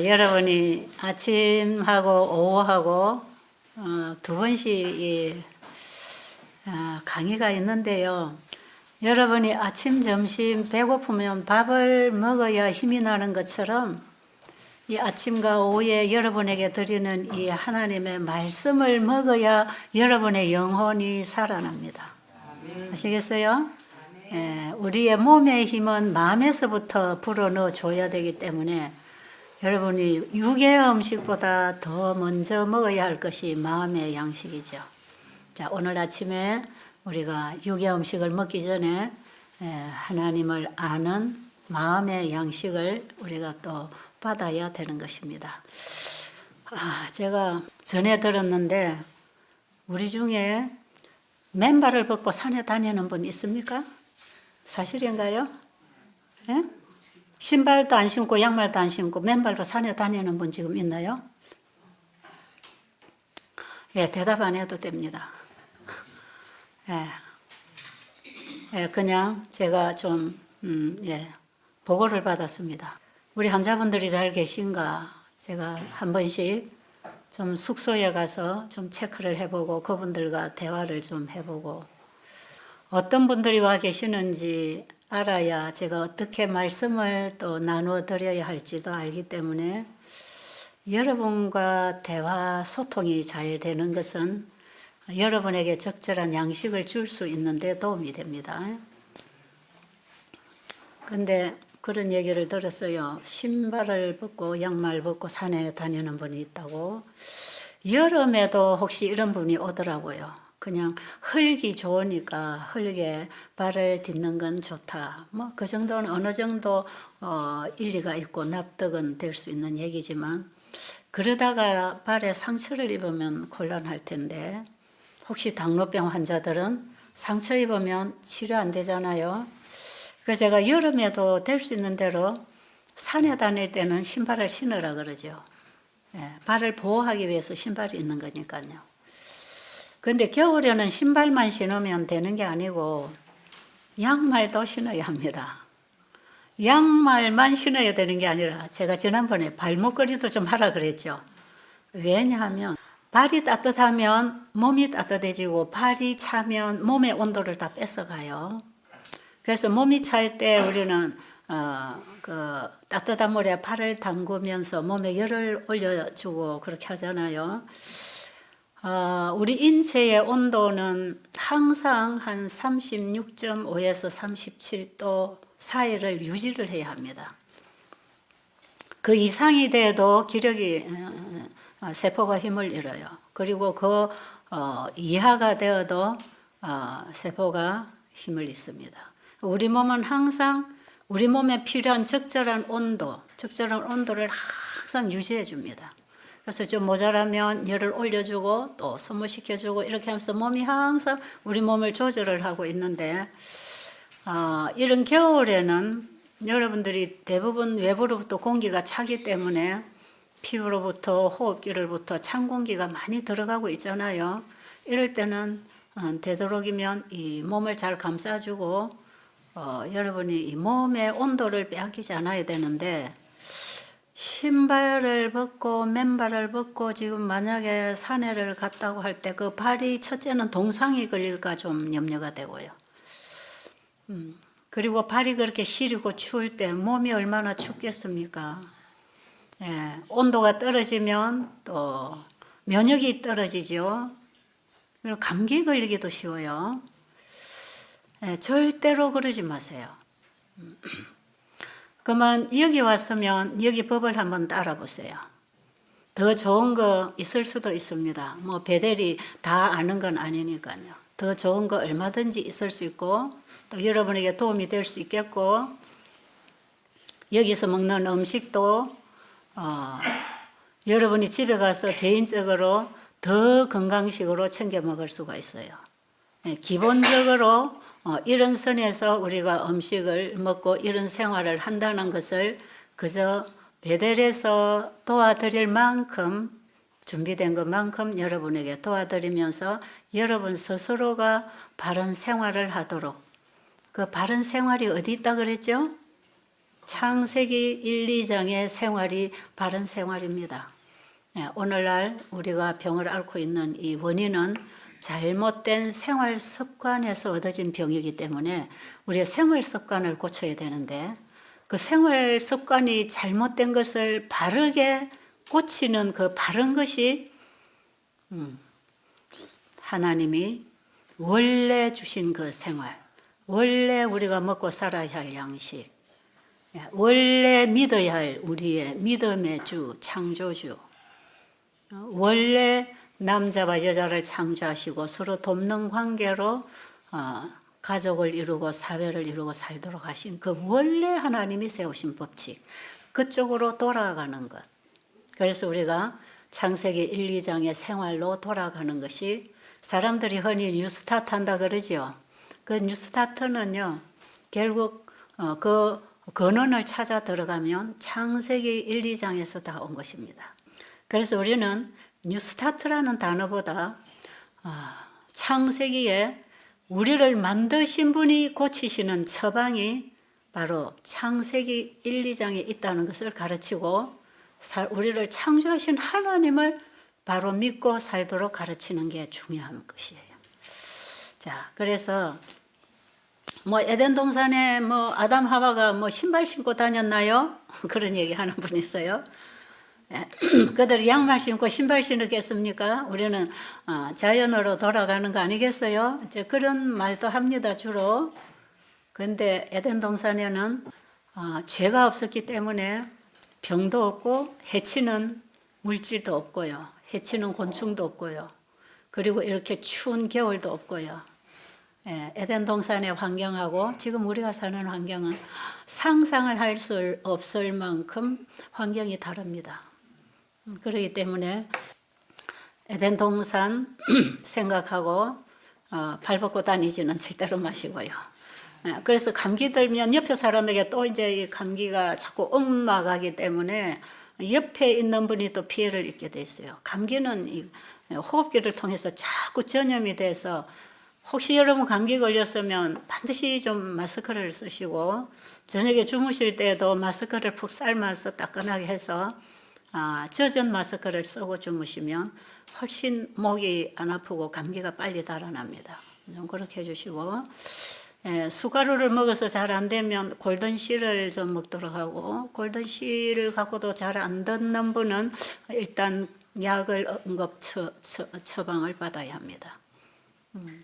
여러분이 아침하고 오후하고 두 번씩 강의가 있는데요. 여러분이 아침, 점심 배고프면 밥을 먹어야 힘이 나는 것처럼 이 아침과 오후에 여러분에게 드리는 이 하나님의 말씀을 먹어야 여러분의 영혼이 살아납니다. 아시겠어요? 우리의 몸의 힘은 마음에서부터 불어넣어 줘야 되기 때문에 여러분이 육의 음식보다 더 먼저 먹어야 할 것이 마음의 양식이죠. 자, 오늘 아침에 우리가 육의 음식을 먹기 전에 하나님을 아는 마음의 양식을 우리가 또 받아야 되는 것입니다. 제가 전에 들었는데 우리 중에 맨발을 벗고 산에 다니는 분 있습니까? 사실인가요? 예? 신발도 안 신고 양말도 안 신고 맨발로 산에 다니는 분 지금 있나요? 예, 대답 안 해도 됩니다. 그냥 제가 좀 보고를 받았습니다. 우리 환자분들이 잘 계신가 제가 한 번씩 좀 숙소에 가서 좀 체크를 해보고 그분들과 대화를 좀 해보고 어떤 분들이 와 계시는지 알아야 제가 어떻게 말씀을 또 나누어 드려야 할지도 알기 때문에 여러분과 대화 소통이 잘 되는 것은 여러분에게 적절한 양식을 줄 수 있는 데 도움이 됩니다. 근데 그런 얘기를 들었어요. 신발을 벗고 양말 벗고 산에 다니는 분이 있다고. 여름에도 혹시 이런 분이 오더라고요. 그냥 흙이 좋으니까 흙에 발을 딛는 건 좋다. 뭐 그 정도는 어느 정도 일리가 있고 납득은 될 수 있는 얘기지만 그러다가 발에 상처를 입으면 곤란할 텐데 혹시 당뇨병 환자들은 상처 입으면 치료 안 되잖아요. 그래서 제가 여름에도 될 수 있는 대로 산에 다닐 때는 신발을 신으라 그러죠. 발을 보호하기 위해서 신발이 있는 거니까요. 근데 겨울에는 신발만 신으면 되는 게 아니고 양말도 신어야 합니다. 양말만 신어야 되는 게 아니라 제가 지난번에 발목걸이도 좀 하라 그랬죠. 왜냐하면 발이 따뜻하면 몸이 따뜻해지고 발이 차면 몸의 온도를 다 뺏어가요. 그래서 몸이 찰 때 우리는 따뜻한 물에 발을 담그면서 몸에 열을 올려주고 그렇게 하잖아요. 우리 인체의 온도는 항상 한 36.5에서 37도 사이를 유지를 해야 합니다. 그 이상이 돼도 기력이 세포가 힘을 잃어요. 그리고 그 이하가 되어도 세포가 힘을 잃습니다. 우리 몸은 항상 우리 몸에 필요한 적절한 온도를 항상 유지해 줍니다. 그래서 좀 모자라면 열을 올려주고 또 소모시켜주고 이렇게 하면서 몸이 항상 우리 몸을 조절을 하고 있는데 이런 겨울에는 여러분들이 대부분 외부로부터 공기가 차기 때문에 피부로부터 호흡기로부터 찬 공기가 많이 들어가고 있잖아요. 이럴 때는 되도록이면 이 몸을 잘 감싸주고 여러분이 이 몸의 온도를 빼앗기지 않아야 되는데 신발을 벗고 맨발을 벗고 지금 만약에 산에를 갔다고 할 때 그 발이 첫째는 동상이 걸릴까 좀 염려가 되고요. 그리고 발이 그렇게 시리고 추울 때 몸이 얼마나 춥겠습니까? 온도가 떨어지면 또 면역이 떨어지죠. 그리고 감기 걸리기도 쉬워요. 절대로 그러지 마세요. 그만 여기 왔으면 여기 법을 한번 따라 보세요. 더 좋은 거 있을 수도 있습니다. 뭐 배들이 다 아는 건 아니니까요. 더 좋은 거 얼마든지 있을 수 있고 또 여러분에게 도움이 될 수 있겠고 여기서 먹는 음식도 여러분이 집에 가서 개인적으로 더 건강식으로 챙겨 먹을 수가 있어요. 기본적으로 이런 선에서 우리가 음식을 먹고 이런 생활을 한다는 것을 그저 베델에서 도와드릴 만큼 준비된 것만큼 여러분에게 도와드리면서 여러분 스스로가 바른 생활을 하도록 그 바른 생활이 어디 있다 그랬죠? 창세기 1, 2장의 생활이 바른 생활입니다. 오늘날 우리가 병을 앓고 있는 이 원인은 잘못된 생활 습관에서 얻어진 병이기 때문에 우리의 생활 습관을 고쳐야 되는데, 그 생활 습관이 잘못된 것을 바르게 고치는 그 바른 것이 하나님이 원래 주신 그 생활, 원래 우리가 먹고 살아야 할 양식, 원래 믿어야 할 우리의 믿음의 주, 창조주, 원래 남자와 여자를 창조하시고 서로 돕는 관계로 가족을 이루고 사회를 이루고 살도록 하신 그 원래 하나님이 세우신 법칙, 그쪽으로 돌아가는 것. 그래서 우리가 창세기 1, 2장의 생활로 돌아가는 것이, 사람들이 흔히 뉴스타트 한다 그러죠. 그 뉴스타트는요, 결국 그 근원을 찾아 들어가면 창세기 1, 2장에서 다 온 것입니다. 그래서 우리는 뉴스타트라는 단어보다 창세기에 우리를 만드신 분이 고치시는 처방이 바로 창세기 1, 2장에 있다는 것을 가르치고, 우리를 창조하신 하나님을 바로 믿고 살도록 가르치는 게 중요한 것이에요. 자, 그래서 에덴 동산에 아담 하와가 신발 신고 다녔나요? 그런 얘기 하는 분이 있어요. 그들이 양말 신고 신발 신었겠습니까? 우리는 자연으로 돌아가는 거 아니겠어요? 이제 그런 말도 합니다, 주로. 그런데 에덴 동산에는 죄가 없었기 때문에 병도 없고 해치는 물질도 없고요, 해치는 곤충도 없고요, 그리고 이렇게 추운 겨울도 없고요. 에덴 동산의 환경하고 지금 우리가 사는 환경은 상상을 할 수 없을 만큼 환경이 다릅니다. 그렇기 때문에 에덴 동산 생각하고 발 벗고 다니지는 절대로 마시고요. 그래서 감기 들면 옆에 사람에게 또 이제 이 감기가 자꾸 옮아가기 때문에 옆에 있는 분이 또 피해를 입게 돼 있어요. 감기는 이 호흡기를 통해서 자꾸 전염이 돼서, 혹시 여러분 감기 걸렸으면 반드시 좀 마스크를 쓰시고, 저녁에 주무실 때도 마스크를 푹 삶아서 따끈하게 해서 젖은 마스크를 쓰고 주무시면 훨씬 목이 안 아프고 감기가 빨리 달아납니다. 좀 그렇게 해주시고, 수가루를 먹어서 잘 안 되면 골든씨를 좀 먹도록 하고, 골든씨를 갖고도 잘 안 듣는 분은 일단 약을 응급 처방을 받아야 합니다.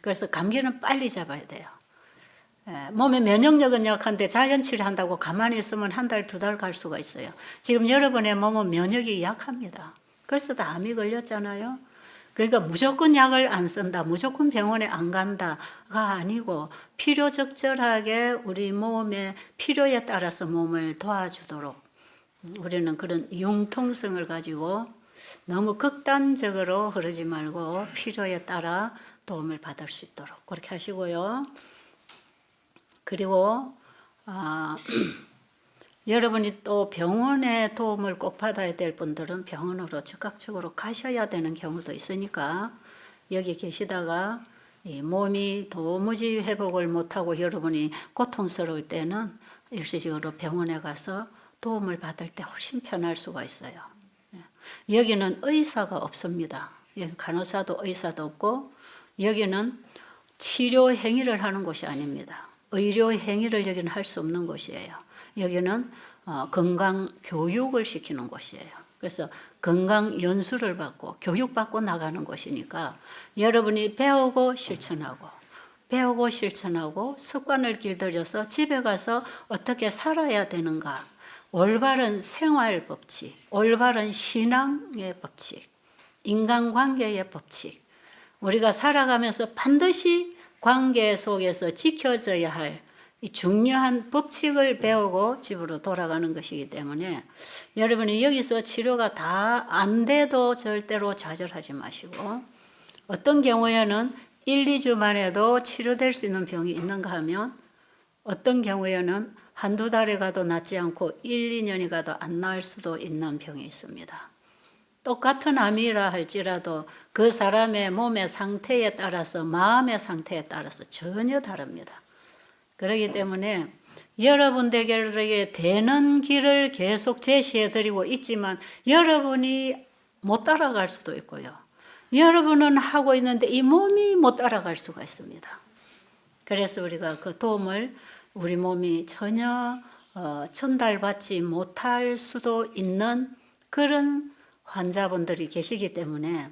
그래서 감기는 빨리 잡아야 돼요. 몸의 면역력은 약한데 자연치료 한다고 가만히 있으면 한 달, 두 달 갈 수가 있어요. 지금 여러분의 몸은 면역이 약합니다. 그래서 다 암이 걸렸잖아요. 그러니까 무조건 약을 안 쓴다, 무조건 병원에 안 간다가 아니고, 필요적절하게 우리 몸의 필요에 따라서 몸을 도와주도록 우리는 그런 융통성을 가지고 너무 극단적으로 흐르지 말고 필요에 따라 도움을 받을 수 있도록 그렇게 하시고요. 그리고 여러분이 또 병원의 도움을 꼭 받아야 될 분들은 병원으로 즉각적으로 가셔야 되는 경우도 있으니까, 여기 계시다가 이 몸이 도무지 회복을 못하고 여러분이 고통스러울 때는 일시적으로 병원에 가서 도움을 받을 때 훨씬 편할 수가 있어요. 여기는 의사가 없습니다. 여기 간호사도 의사도 없고, 여기는 치료 행위를 하는 곳이 아닙니다. 의료 행위를 여기는 할 수 없는 곳이에요. 여기는 건강 교육을 시키는 곳이에요. 그래서 건강 연수를 받고 교육받고 나가는 곳이니까, 여러분이 배우고 실천하고 습관을 길들여서 집에 가서 어떻게 살아야 되는가, 올바른 생활 법칙, 올바른 신앙의 법칙, 인간관계의 법칙, 우리가 살아가면서 반드시 관계 속에서 지켜져야 할 이 중요한 법칙을 배우고 집으로 돌아가는 것이기 때문에, 여러분이 여기서 치료가 다 안 돼도 절대로 좌절하지 마시고, 어떤 경우에는 1, 2주만 해도 치료될 수 있는 병이 있는가 하면, 어떤 경우에는 한두 달에 가도 낫지 않고 1, 2년이 가도 안 나을 수도 있는 병이 있습니다. 똑같은 암이라 할지라도 그 사람의 몸의 상태에 따라서, 마음의 상태에 따라서 전혀 다릅니다. 그렇기 때문에 여러분들에게 되는 길을 계속 제시해 드리고 있지만 여러분이 못 따라갈 수도 있고요. 여러분은 하고 있는데 이 몸이 못 따라갈 수가 있습니다. 그래서 우리가 그 도움을 우리 몸이 전혀 전달받지 못할 수도 있는 그런 환자분들이 계시기 때문에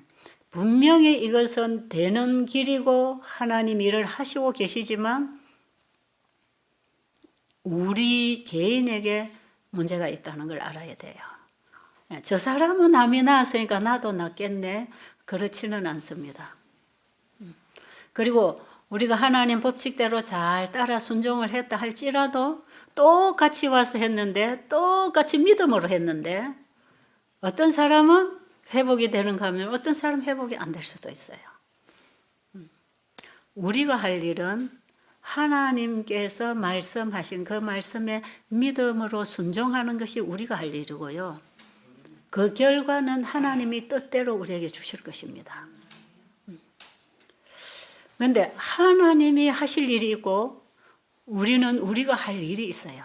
분명히 이것은 되는 길이고 하나님 일을 하시고 계시지만 우리 개인에게 문제가 있다는 걸 알아야 돼요. 저 사람은 암이 나았으니까 나도 낫겠네. 그렇지는 않습니다. 그리고 우리가 하나님 법칙대로 잘 따라 순종을 했다 할지라도 똑같이 와서 했는데 똑같이 믿음으로 했는데 어떤 사람은 회복이 되는가 하면 어떤 사람은 회복이 안 될 수도 있어요. 우리가 할 일은 하나님께서 말씀하신 그 말씀에 믿음으로 순종하는 것이 우리가 할 일이고요. 그 결과는 하나님이 뜻대로 우리에게 주실 것입니다. 그런데 하나님이 하실 일이 있고 우리는 우리가 할 일이 있어요.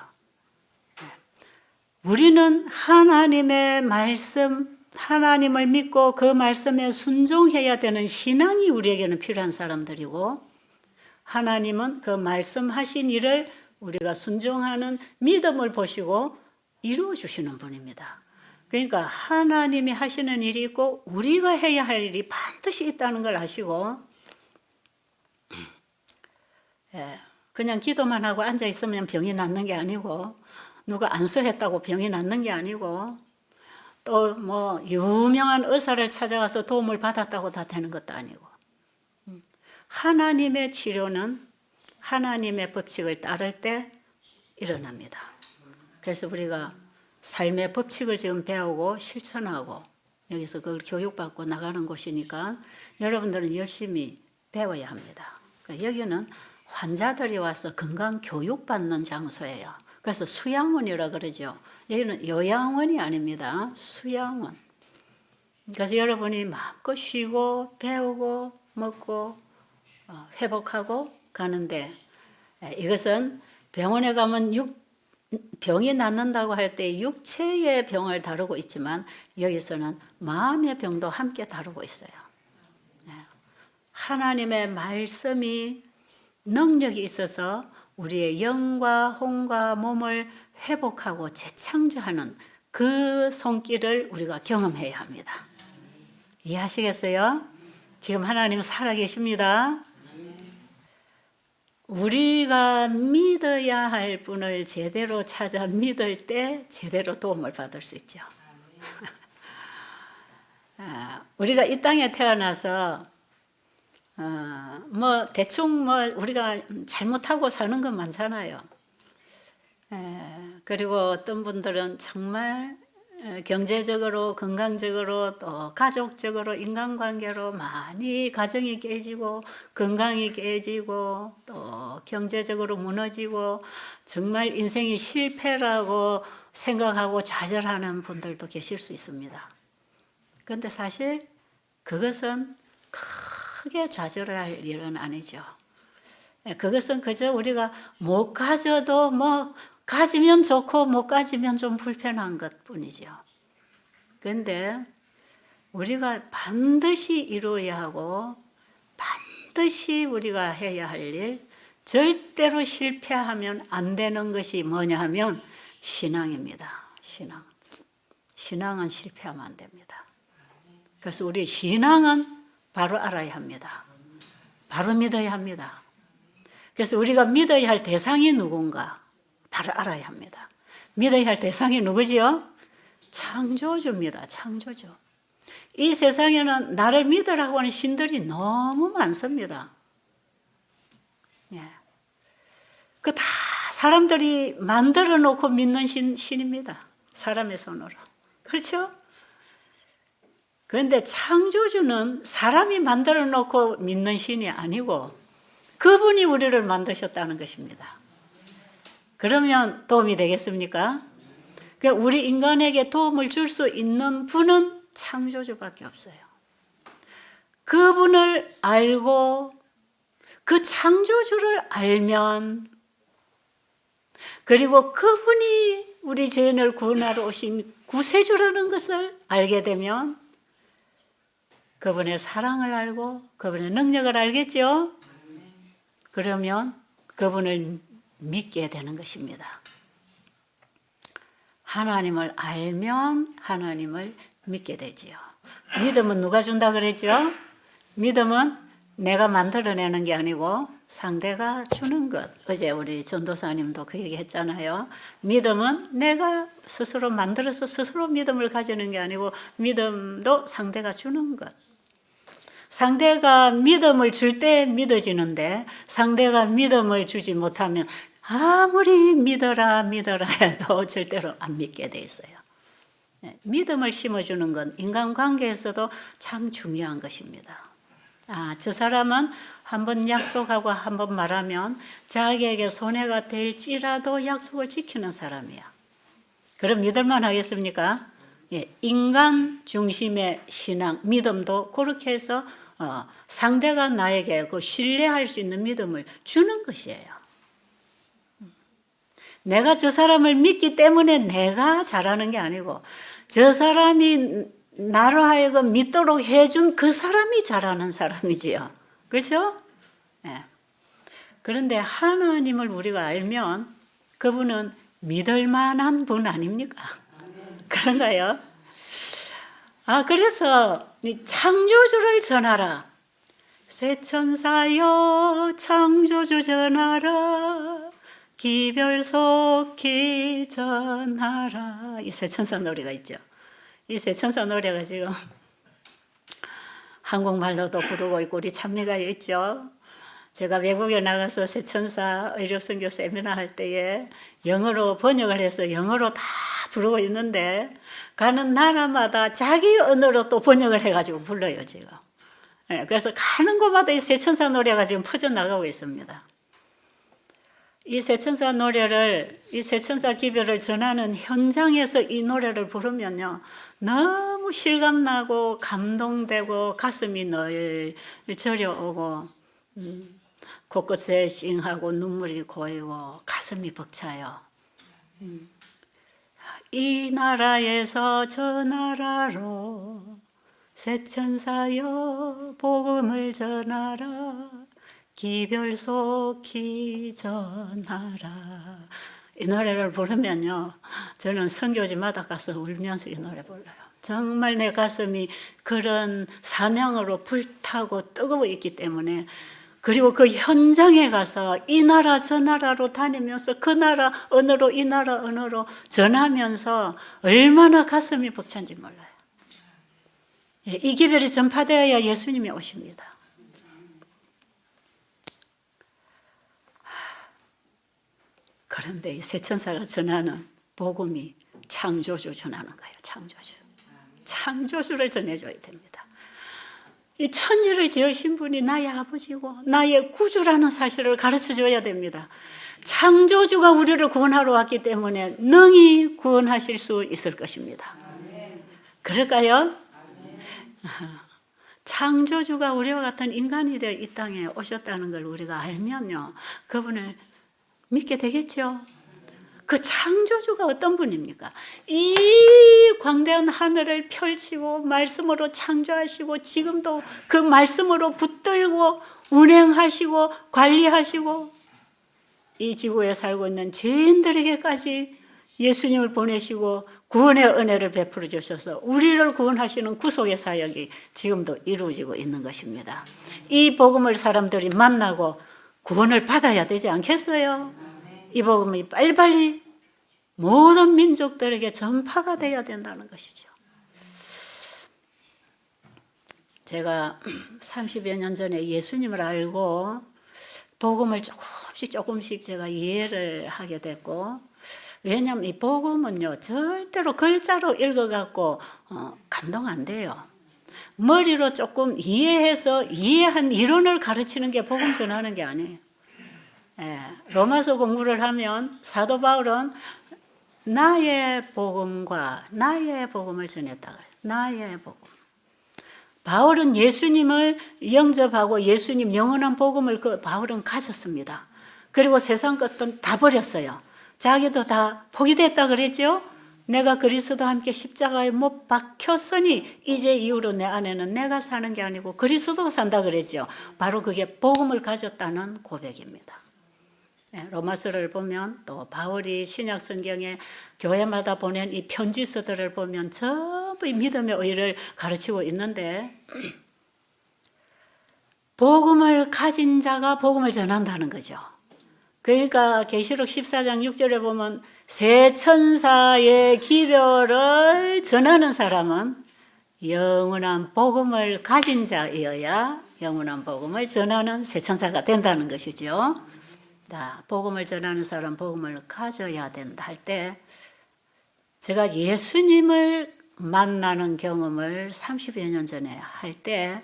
우리는 하나님의 말씀, 하나님을 믿고 그 말씀에 순종해야 되는 신앙이 우리에게는 필요한 사람들이고 하나님은 그 말씀하신 일을 우리가 순종하는 믿음을 보시고 이루어 주시는 분입니다. 그러니까 하나님이 하시는 일이 있고 우리가 해야 할 일이 반드시 있다는 걸 아시고 그냥 기도만 하고 앉아 있으면 병이 낫는 게 아니고 누가 안수했다고 병이 낫는 게 아니고 또 뭐 유명한 의사를 찾아가서 도움을 받았다고 다 되는 것도 아니고 하나님의 치료는 하나님의 법칙을 따를 때 일어납니다. 그래서 우리가 삶의 법칙을 지금 배우고 실천하고 여기서 그걸 교육받고 나가는 곳이니까 여러분들은 열심히 배워야 합니다. 그러니까 여기는 환자들이 와서 건강 교육받는 장소예요. 그래서 수양원이라 그러죠. 여기는 요양원이 아닙니다. 수양원. 그래서 여러분이 마음껏 쉬고 배우고 먹고 회복하고 가는데 이것은 병원에 가면 병이 낫는다고 할 때 육체의 병을 다루고 있지만 여기서는 마음의 병도 함께 다루고 있어요. 하나님의 말씀이 능력이 있어서 우리의 영과 혼과 몸을 회복하고 재창조하는 그 손길을 우리가 경험해야 합니다. 이해하시겠어요? 지금 하나님 살아계십니다. 우리가 믿어야 할 분을 제대로 찾아 믿을 때 제대로 도움을 받을 수 있죠. 우리가 이 땅에 태어나서 뭐 대충 뭐 우리가 잘못하고 사는 건 많잖아요. 그리고 어떤 분들은 정말 경제적으로, 건강적으로, 또 가족적으로, 인간관계로 많이 가정이 깨지고 건강이 깨지고 또 경제적으로 무너지고 정말 인생이 실패라고 생각하고 좌절하는 분들도 계실 수 있습니다. 그런데 사실 그것은 크게 좌절할 일은 아니죠. 그것은 그저 우리가 못 가져도 뭐 가지면 좋고 못 가지면 좀 불편한 것 뿐이죠. 그런데 우리가 반드시 이루어야 하고 반드시 우리가 해야 할 일, 절대로 실패하면 안 되는 것이 뭐냐 하면 신앙입니다. 신앙. 신앙은 실패하면 안 됩니다. 그래서 우리 신앙은 바로 알아야 합니다. 바로 믿어야 합니다. 그래서 우리가 믿어야 할 대상이 누군가 바로 알아야 합니다. 믿어야 할 대상이 누구지요? 창조주입니다. 창조주. 이 세상에는 나를 믿으라고 하는 신들이 너무 많습니다. 예. 그 다 사람들이 만들어 놓고 믿는 신입니다. 사람의 손으로. 그렇죠? 그런데 창조주는 사람이 만들어 놓고 믿는 신이 아니고 그분이 우리를 만드셨다는 것입니다. 그러면 도움이 되겠습니까? 우리 인간에게 도움을 줄 수 있는 분은 창조주밖에 없어요. 그분을 알고 그 창조주를 알면 그리고 그분이 우리 죄인을 구원하러 오신 구세주라는 것을 알게 되면 그분의 사랑을 알고 그분의 능력을 알겠죠? 그러면 그분을 믿게 되는 것입니다. 하나님을 알면 하나님을 믿게 되지요. 믿음은 누가 준다 그랬죠? 믿음은 내가 만들어내는 게 아니고 상대가 주는 것. 어제 우리 전도사님도 그 얘기 했잖아요. 믿음은 내가 스스로 만들어서 스스로 믿음을 가지는 게 아니고 믿음도 상대가 주는 것. 상대가 믿음을 줄 때 믿어지는데 상대가 믿음을 주지 못하면 아무리 믿어라 해도 절대로 안 믿게 돼 있어요. 믿음을 심어주는 건 인간관계에서도 참 중요한 것입니다. 저 사람은 한번 약속하고 한번 말하면 자기에게 손해가 될지라도 약속을 지키는 사람이야. 그럼 믿을만 하겠습니까? 인간 중심의 신앙, 믿음도 그렇게 해서 상대가 나에게 그 신뢰할 수 있는 믿음을 주는 것이에요. 내가 저 사람을 믿기 때문에 내가 잘하는 게 아니고 저 사람이 나로 하여금 믿도록 해준 그 사람이 잘하는 사람이지요. 그렇죠? 네. 그런데 하나님을 우리가 알면 그분은 믿을 만한 분 아닙니까? 그런가요? 그래서 창조주를 전하라. 새 천사여 창조주 전하라. 기별 속히 전하라. 이 새 천사 노래가 있죠. 이 새 천사 노래가 지금 한국말로도 부르고 있고 우리 찬미가 있죠. 제가 외국에 나가서 새 천사 의료선교 세미나 할 때에 영어로 번역을 해서 영어로 다 부르고 있는데 가는 나라마다 자기 언어로 또 번역을 해가지고 불러요 지금. 그래서 가는 곳마다 이 새 천사 노래가 지금 퍼져나가고 있습니다. 이 새천사 노래를, 이 새천사 기별을 전하는 현장에서 이 노래를 부르면요, 너무 실감나고 감동되고 가슴이 늘 저려오고 곳곳에 찡하고 눈물이 고이고 가슴이 벅차요. 이 나라에서 저 나라로 새천사여 복음을 전하라. 기별 속히 전하라. 이 노래를 부르면요, 저는 선교지마다 가서 울면서 이 노래 불러요. 정말 내 가슴이 그런 사명으로 불타고 뜨거워 있기 때문에, 그리고 그 현장에 가서 이 나라 저 나라로 다니면서 그 나라 언어로 이 나라 언어로 전하면서 얼마나 가슴이 벅찬지 몰라요. 이 기별이 전파되어야 예수님이 오십니다. 그런데 이 새천사가 전하는 복음이 창조주 전하는 거예요. 창조주를 전해줘야 됩니다. 이 천지를 지으신 분이 나의 아버지고 나의 구주라는 사실을 가르쳐줘야 됩니다. 창조주가 우리를 구원하러 왔기 때문에 능히 구원하실 수 있을 것입니다. 그럴까요? 창조주가 우리와 같은 인간이 되어 이 땅에 오셨다는 걸 우리가 알면요, 그분을 믿게 되겠죠. 그 창조주가 어떤 분입니까? 이 광대한 하늘을 펼치고 말씀으로 창조하시고 지금도 그 말씀으로 붙들고 운행하시고 관리하시고 이 지구에 살고 있는 죄인들에게까지 예수님을 보내시고 구원의 은혜를 베풀어 주셔서 우리를 구원하시는 구속의 사역이 지금도 이루어지고 있는 것입니다. 이 복음을 사람들이 만나고 구원을 받아야 되지 않겠어요? 이 복음이 빨리빨리 모든 민족들에게 전파가 되어야 된다는 것이죠. 제가 30여 년 전에 예수님을 알고 복음을 조금씩 제가 이해를 하게 됐고, 왜냐하면 이 복음은요, 절대로 글자로 읽어갖고 감동 안 돼요. 머리로 조금 이해해서 이해한 이론을 가르치는 게 복음 전하는 게 아니에요. 로마서 공부를 하면 사도 바울은 나의 복음과 나의 복음을 전했다 그래요. 나의 복음. 바울은 예수님을 영접하고 예수님 영원한 복음을 바울은 가졌습니다. 그리고 세상 것은 다 버렸어요. 자기도 다 포기됐다 그랬죠. 내가 그리스도와 함께 십자가에 못 박혔으니 이제 이후로 내 안에는 내가 사는 게 아니고 그리스도가 산다 그랬죠. 바로 그게 복음을 가졌다는 고백입니다. 로마서를 보면 또 바울이 신약 성경에 교회마다 보낸 이 편지서들을 보면 전부 이 믿음의 의를 가르치고 있는데 복음을 가진 자가 복음을 전한다는 거죠. 그러니까 계시록 14장 6절에 보면 새 천사의 기별을 전하는 사람은 영원한 복음을 가진 자이어야 영원한 복음을 전하는 새 천사가 된다는 것이죠. 자, 복음을 전하는 사람 복음을 가져야 된다 할 때 제가 예수님을 만나는 경험을 30여 년 전에 할 때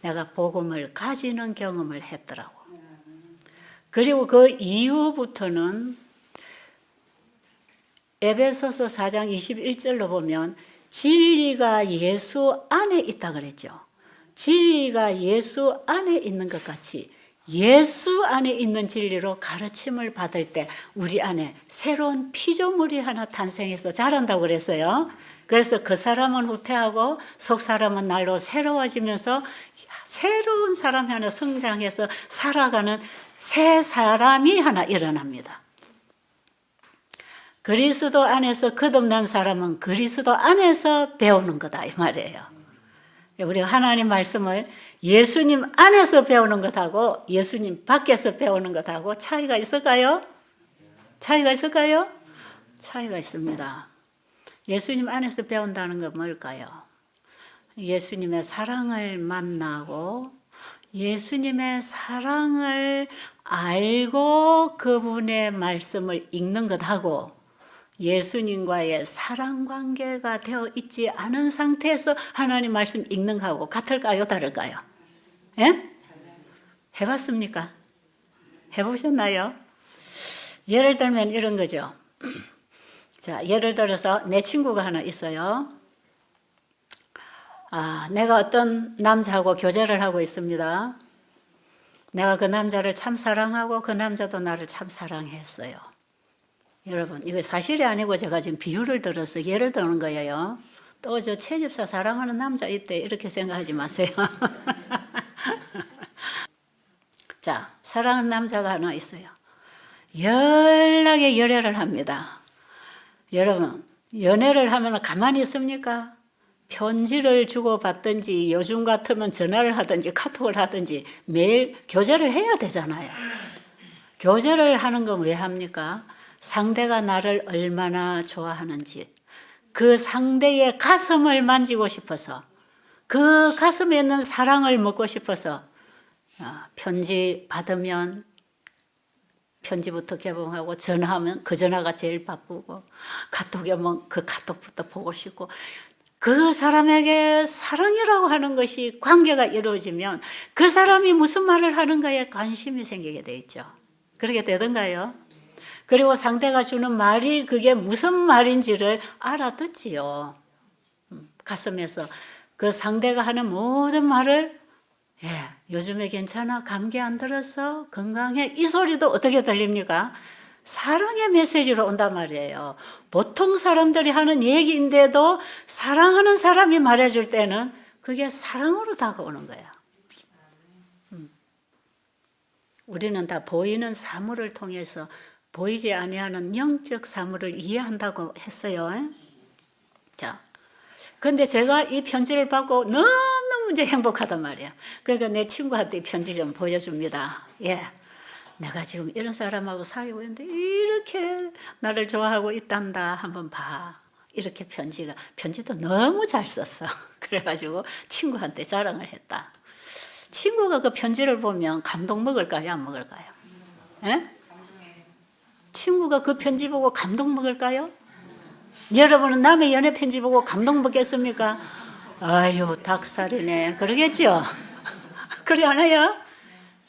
내가 복음을 가지는 경험을 했더라고. 그리고 그 이후부터는 에베소서 4장 21절로 보면 진리가 예수 안에 있다 그랬죠. 진리가 예수 안에 있는 것 같이 예수 안에 있는 진리로 가르침을 받을 때 우리 안에 새로운 피조물이 하나 탄생해서 자란다고 그랬어요. 그래서 그 사람은 후퇴하고 속 사람은 날로 새로워지면서 새로운 사람이 하나 성장해서 살아가는 새 사람이 하나 일어납니다. 그리스도 안에서 거듭난 사람은 그리스도 안에서 배우는 거다 이 말이에요. 우리가 하나님 말씀을 예수님 안에서 배우는 것하고 예수님 밖에서 배우는 것하고 차이가 있을까요? 차이가 있을까요? 차이가 있습니다. 예수님 안에서 배운다는 건 뭘까요? 예수님의 사랑을 만나고 예수님의 사랑을 알고 그분의 말씀을 읽는 것하고 예수님과의 사랑 관계가 되어 있지 않은 상태에서 하나님 말씀 읽는 거하고 같을까요? 다를까요? 예? 해봤습니까? 해보셨나요? 예를 들면 이런 거죠. 자, 예를 들어서 내 친구가 하나 있어요. 내가 어떤 남자하고 교제를 하고 있습니다. 내가 그 남자를 참 사랑하고 그 남자도 나를 참 사랑했어요. 여러분, 이거 사실이 아니고 제가 지금 비유를 들어서 예를 드는 거예요. 또 저 채집사 사랑하는 남자 있대 이렇게 생각하지 마세요. 자, 사랑하는 남자가 하나 있어요. 연락에 열애를 합니다. 여러분, 연애를 하면 가만히 있습니까? 편지를 주고받든지 요즘 같으면 전화를 하든지 카톡을 하든지 매일 교제를 해야 되잖아요. 교제를 하는 건 왜 합니까? 상대가 나를 얼마나 좋아하는지 그 상대의 가슴을 만지고 싶어서 그 가슴에 있는 사랑을 먹고 싶어서 편지 받으면 편지부터 개봉하고 전화하면 그 전화가 제일 바쁘고 카톡이 오면 그 카톡부터 보고 싶고 그 사람에게 사랑이라고 하는 것이 관계가 이루어지면 그 사람이 무슨 말을 하는가에 관심이 생기게 돼 있죠. 그렇게 되던가요? 그리고 상대가 주는 말이 그게 무슨 말인지를 알아듣지요. 가슴에서 그 상대가 하는 모든 말을 요즘에 괜찮아? 감기 안 들었어? 건강해? 이 소리도 어떻게 들립니까? 사랑의 메시지로 온단 말이에요. 보통 사람들이 하는 얘기인데도 사랑하는 사람이 말해줄 때는 그게 사랑으로 다가오는 거예요. 우리는 다 보이는 사물을 통해서 보이지 아니하는 영적 사물을 이해한다고 했어요. 자, 근데 제가 이 편지를 받고 너무너무 이제 행복하단 말이에요. 그러니까 내 친구한테 이 편지 좀 보여줍니다. 내가 지금 이런 사람하고 사귀고 있는데 이렇게 나를 좋아하고 있단다. 한번 봐. 이렇게 편지도 너무 잘 썼어. 그래가지고 친구한테 자랑을 했다. 친구가 그 편지를 보면 감동 먹을까요? 안 먹을까요? 친구가 그 편지 보고 감동 먹을까요? 여러분은 남의 연애 편지 보고 감동 먹겠습니까? 아유, 닭살이네. 그러겠죠? 그래 하나요?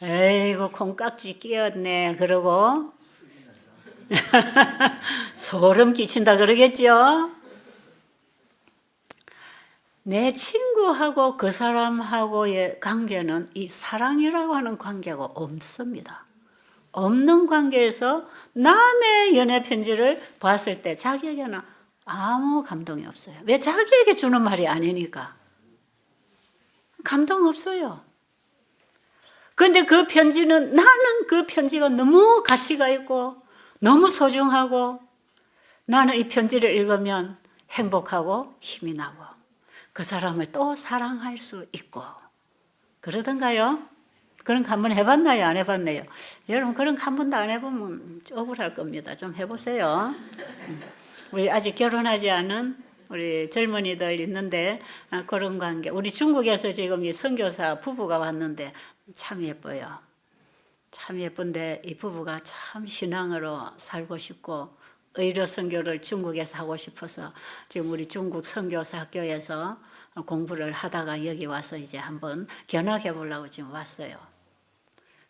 에이구, 콩깍지 끼었네. 그러고 소름 끼친다 그러겠죠? 내 친구하고 그 사람하고의 관계는 이 사랑이라고 하는 관계가 없습니다. 없는 관계에서 남의 연애 편지를 봤을 때 자기에게는 아무 감동이 없어요. 왜? 자기에게 주는 말이 아니니까. 감동 없어요. 그런데 그 편지는, 나는 그 편지가 너무 가치가 있고 너무 소중하고 나는 이 편지를 읽으면 행복하고 힘이 나고 그 사람을 또 사랑할 수 있고 그러던가요? 그런 거 한번 해봤나요? 안 해봤나요? 여러분 그런 거 한 번도 안 해보면 억울할 겁니다. 좀 해보세요. 우리 아직 결혼하지 않은 우리 젊은이들 있는데 그런 관계. 우리 중국에서 지금 이 선교사 부부가 왔는데 참 예뻐요. 참 예쁜데 이 부부가 참 신앙으로 살고 싶고 의료 선교를 중국에서 하고 싶어서 지금 우리 중국 선교사 학교에서 공부를 하다가 여기 와서 이제 한번 견학해 보려고 지금 왔어요.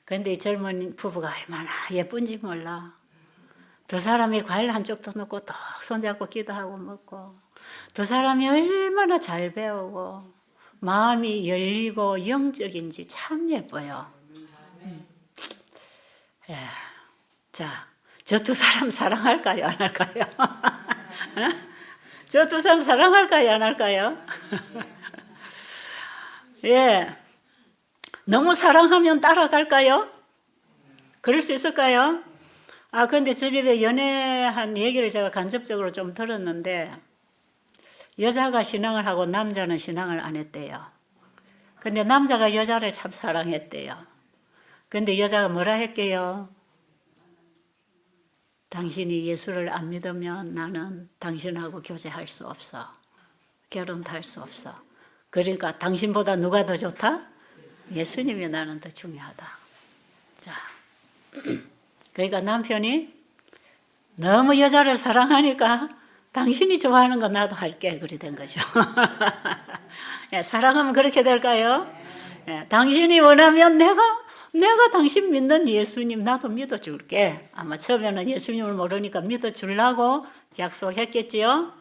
그런데 이 젊은 부부가 얼마나 예쁜지 몰라. 두 사람이 과일 한쪽도 넣고 딱 손잡고 기도하고 먹고 두 사람이 얼마나 잘 배우고 마음이 열리고 영적인지 참 예뻐요. 예. 자, 저 두 사람 사랑할까요? 안 할까요? 저 두 사람 사랑할까요? 안 할까요? 예. 너무 사랑하면 따라갈까요? 그럴 수 있을까요? 근데 저 집에 연애한 얘기를 제가 간접적으로 좀 들었는데 여자가 신앙을 하고 남자는 신앙을 안 했대요. 근데 남자가 여자를 참 사랑했대요. 근데 여자가 뭐라 했게요? 당신이 예수를 안 믿으면 나는 당신하고 교제할 수 없어. 결혼도 할 수 없어. 그러니까 당신보다 누가 더 좋다? 예수님이 나는 더 중요하다. 자, 그러니까 남편이 너무 여자를 사랑하니까 당신이 좋아하는 거 나도 할게. 그리 된 거죠. 예, 사랑하면 그렇게 될까요? 예, 당신이 원하면 내가 당신 믿는 예수님 나도 믿어줄게. 아마 처음에는 예수님을 모르니까 믿어주려고 약속했겠지요.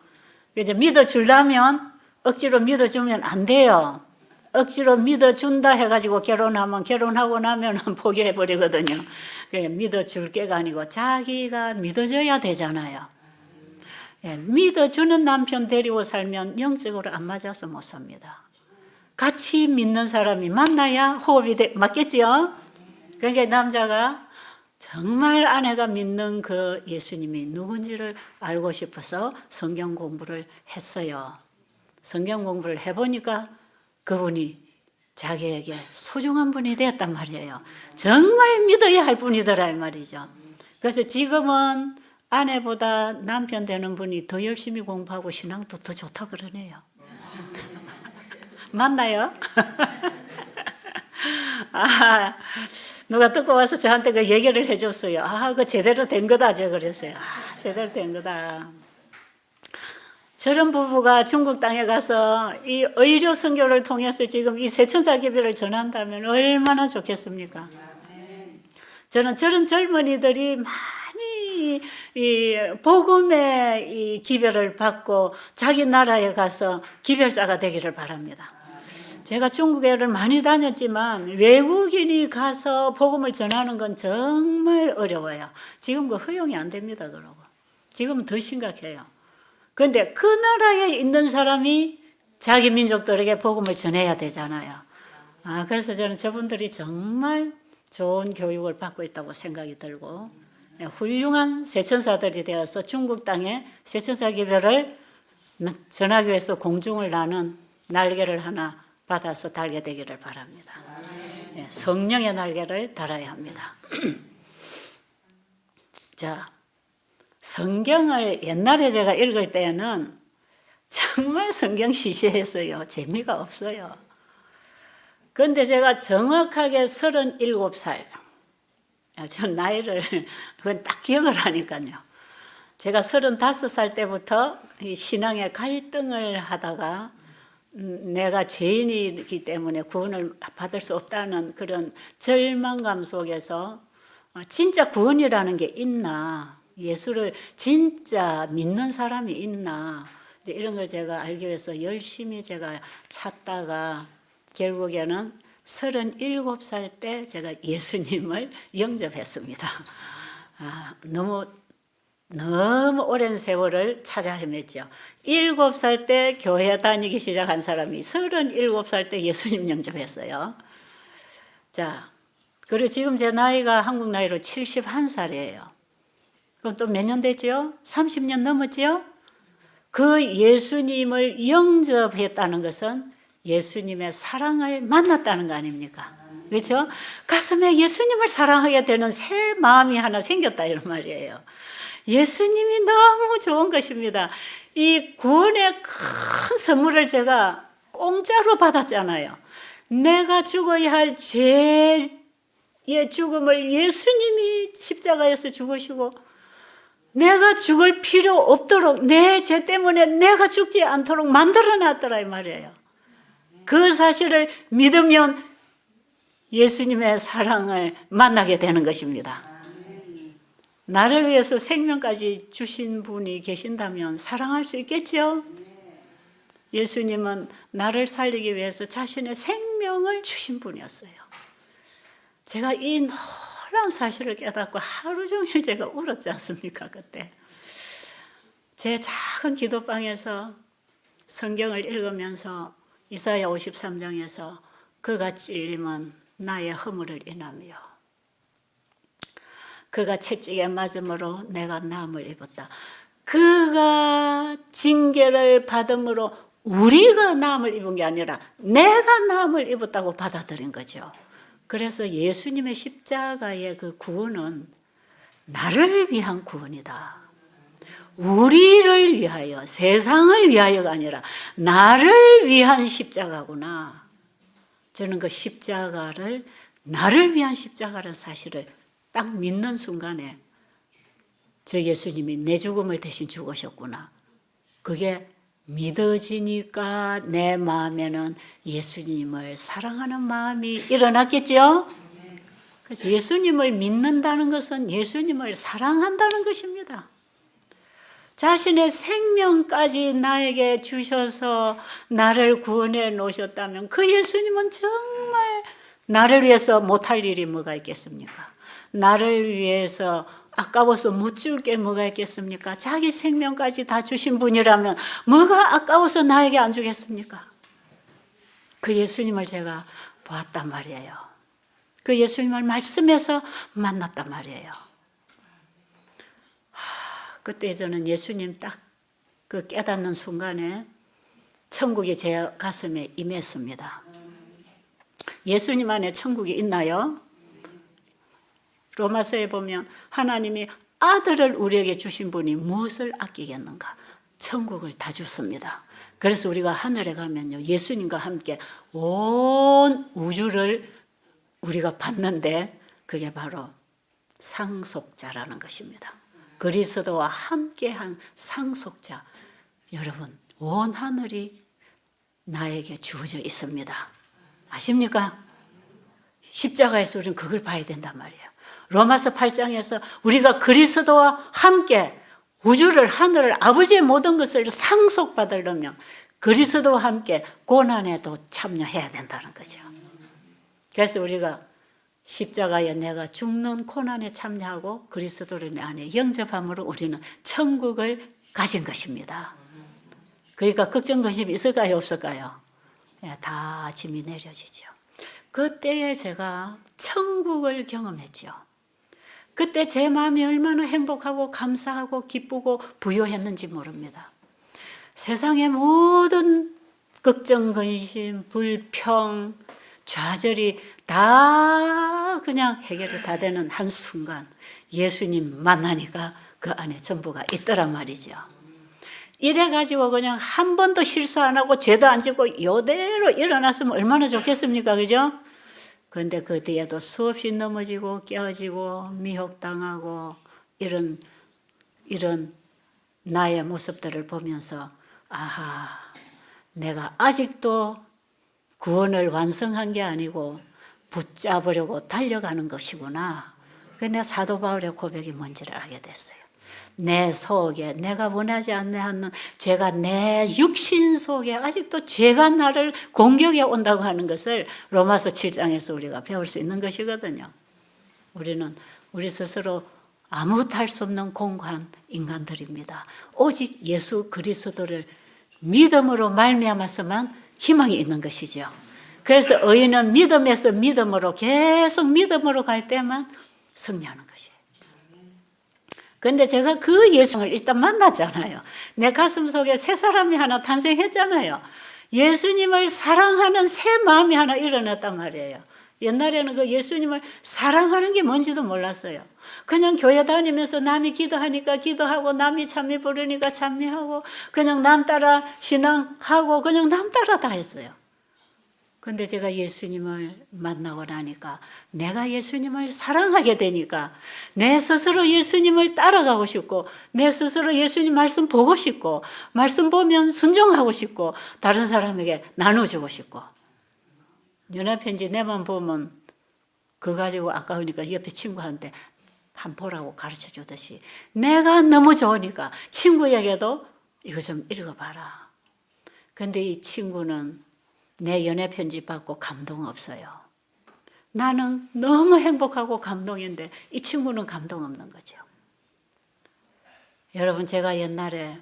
이제 믿어주려면 억지로 믿어주면 안 돼요. 억지로 믿어준다 해가지고 결혼하고 나면 포기해버리거든요. 믿어줄게가 아니고 자기가 믿어줘야 되잖아요. 예, 믿어주는 남편 데리고 살면 영적으로 안 맞아서 못 삽니다. 같이 믿는 사람이 만나야 호흡이 맞겠죠? 그러니까 남자가 정말 아내가 믿는 그 예수님이 누군지를 알고 싶어서 성경 공부를 했어요. 성경 공부를 해보니까 그분이 자기에게 소중한 분이 되었단 말이에요. 정말 믿어야 할 분이더라 이 말이죠. 그래서 지금은 아내보다 남편 되는 분이 더 열심히 공부하고 신앙도 더 좋다 그러네요. 맞나요? 누가 듣고 와서 저한테 그 얘기를 해줬어요. 그 제대로 된 거다. 저 그랬어요. 제대로 된 거다. 저런 부부가 중국 땅에 가서 이 의료 선교를 통해서 지금 이 세천사 기별을 전한다면 얼마나 좋겠습니까? 저는 저런 젊은이들이 많이 이 복음의 이 기별을 받고 자기 나라에 가서 기별자가 되기를 바랍니다. 제가 중국에를 많이 다녔지만 외국인이 가서 복음을 전하는 건 정말 어려워요. 지금 그 허용이 안 됩니다. 그러고 지금은 더 심각해요. 그런데 그 나라에 있는 사람이 자기 민족들에게 복음을 전해야 되잖아요. 그래서 저는 저분들이 정말 좋은 교육을 받고 있다고 생각이 들고 훌륭한 세천사들이 되어서 중국 땅에 세천사 기별을 전하기 위해서 공중을 나는 날개를 하나 받아서 달게 되기를 바랍니다. 성령의 날개를 달아야 합니다. 자, 성경을 옛날에 제가 읽을 때는 정말 성경 시시했어요. 재미가 없어요. 그런데 제가 정확하게 37살, 전 나이를 그건 딱 기억을 하니까요. 제가 35살 때부터 이 신앙의 갈등을 하다가 내가 죄인이기 때문에 구원을 받을 수 없다는 그런 절망감 속에서 진짜 구원이라는 게 있나, 예수를 진짜 믿는 사람이 있나, 이제 이런 걸 제가 알기 위해서 열심히 제가 찾다가 결국에는 37살 때 제가 예수님을 영접했습니다. 너무 오랜 세월을 찾아 헤맸죠. 7살 때 교회 다니기 시작한 사람이 37살 때 예수님 영접했어요. 자, 그리고 지금 제 나이가 한국 나이로 71살이에요. 그럼 또 몇 년 됐죠? 30년 넘었죠? 그 예수님을 영접했다는 것은 예수님의 사랑을 만났다는 거 아닙니까? 그렇죠? 가슴에 예수님을 사랑하게 되는 새 마음이 하나 생겼다 이런 말이에요. 예수님이 너무 좋은 것입니다. 이 구원의 큰 선물을 제가 공짜로 받았잖아요. 내가 죽어야 할 죄의 죽음을 예수님이 십자가에서 죽으시고 내가 죽을 필요 없도록 내 죄 때문에 내가 죽지 않도록 만들어놨더라 이 말이에요. 그 사실을 믿으면 예수님의 사랑을 만나게 되는 것입니다. 나를 위해서 생명까지 주신 분이 계신다면 사랑할 수 있겠죠? 예수님은 나를 살리기 위해서 자신의 생명을 주신 분이었어요. 제가 이 놀라운 사실을 깨닫고 하루 종일 제가 울었지 않습니까? 그때 제 작은 기도방에서 성경을 읽으면서 이사야 53장에서 그가 찔림은 나의 허물을 인하며 그가 채찍에 맞음으로 내가 나음을 입었다. 그가 징계를 받음으로 우리가 나음을 입은 게 아니라 내가 나음을 입었다고 받아들인 거죠. 그래서 예수님의 십자가의 그 구원은 나를 위한 구원이다. 우리를 위하여, 세상을 위하여가 아니라 나를 위한 십자가구나. 저는 그 십자가를, 나를 위한 십자가라는 사실을 딱 믿는 순간에 저 예수님이 내 죽음을 대신 죽으셨구나. 그게 믿어지니까 내 마음에는 예수님을 사랑하는 마음이 일어났겠죠? 그래서 예수님을 믿는다는 것은 예수님을 사랑한다는 것입니다. 자신의 생명까지 나에게 주셔서 나를 구원해 놓으셨다면 그 예수님은 정말 나를 위해서 못할 일이 뭐가 있겠습니까? 나를 위해서 아까워서 못 줄 게 뭐가 있겠습니까? 자기 생명까지 다 주신 분이라면 뭐가 아까워서 나에게 안 주겠습니까? 그 예수님을 제가 보았단 말이에요. 그 예수님을 말씀에서 만났단 말이에요. 그때 저는 예수님 딱 그 깨닫는 순간에 천국이 제 가슴에 임했습니다. 예수님 안에 천국이 있나요? 로마서에 보면 하나님이 아들을 우리에게 주신 분이 무엇을 아끼겠는가? 천국을 다 줬습니다. 그래서 우리가 하늘에 가면요, 예수님과 함께 온 우주를 우리가 받는데 그게 바로 상속자라는 것입니다. 그리스도와 함께한 상속자. 여러분, 온 하늘이 나에게 주어져 있습니다. 아십니까? 십자가에서 우리는 그걸 봐야 된단 말이에요. 로마서 8장에서 우리가 그리스도와 함께 우주를, 하늘을, 아버지의 모든 것을 상속받으려면 그리스도와 함께 고난에도 참여해야 된다는 거죠. 그래서 우리가 십자가에 내가 죽는 고난에 참여하고 그리스도를 내 안에 영접함으로 우리는 천국을 가진 것입니다. 그러니까 걱정, 근심이 있을까요? 없을까요? 다 짐이 내려지죠. 그때에 제가 천국을 경험했죠. 그때 제 마음이 얼마나 행복하고 감사하고 기쁘고 부유했는지 모릅니다. 세상의 모든 걱정, 근심, 불평, 좌절이 다 그냥 해결이 다 되는 한순간 예수님 만나니까 그 안에 전부가 있더란 말이죠. 이래가지고 그냥 한 번도 실수 안 하고 죄도 안 짓고 이대로 일어났으면 얼마나 좋겠습니까? 그죠? 그런데 그 뒤에도 수없이 넘어지고 깨어지고 미혹당하고 이런 나의 모습들을 보면서 아하, 내가 아직도 구원을 완성한 게 아니고 붙잡으려고 달려가는 것이구나. 그래서 내가 사도 바울의 고백이 뭔지를 알게 됐어요. 내 속에 내가 원하지 않는 죄가 내 육신 속에 아직도 죄가 나를 공격해 온다고 하는 것을 로마서 7장에서 우리가 배울 수 있는 것이거든요. 우리는 우리 스스로 아무것도 할 수 없는 공고한 인간들입니다. 오직 예수 그리스도를 믿음으로 말미암아서만 희망이 있는 것이죠. 그래서 의인은 믿음에서 믿음으로 계속 믿음으로 갈 때만 승리하는 것이에요. 그런데 제가 그 예수를 일단 만났잖아요. 내 가슴 속에 새 사람이 하나 탄생했잖아요. 예수님을 사랑하는 새 마음이 하나 일어났단 말이에요. 옛날에는 그 예수님을 사랑하는 게 뭔지도 몰랐어요. 그냥 교회 다니면서 남이 기도하니까 기도하고 남이 찬미 부르니까 찬미하고 그냥 남 따라 신앙하고 그냥 남 따라 다 했어요. 근데 제가 예수님을 만나고 나니까 내가 예수님을 사랑하게 되니까 내 스스로 예수님을 따라가고 싶고 내 스스로 예수님 말씀 보고 싶고 말씀 보면 순종하고 싶고 다른 사람에게 나눠주고 싶고 연애편지 내만 보면 그거 가지고 아까우니까 옆에 친구한테 한 보라고 가르쳐 주듯이 내가 너무 좋으니까 친구에게도 이거 좀 읽어봐라. 근데 이 친구는 내 연애편지 받고 감동 없어요. 나는 너무 행복하고 감동인데 이 친구는 감동 없는 거죠. 여러분 제가 옛날에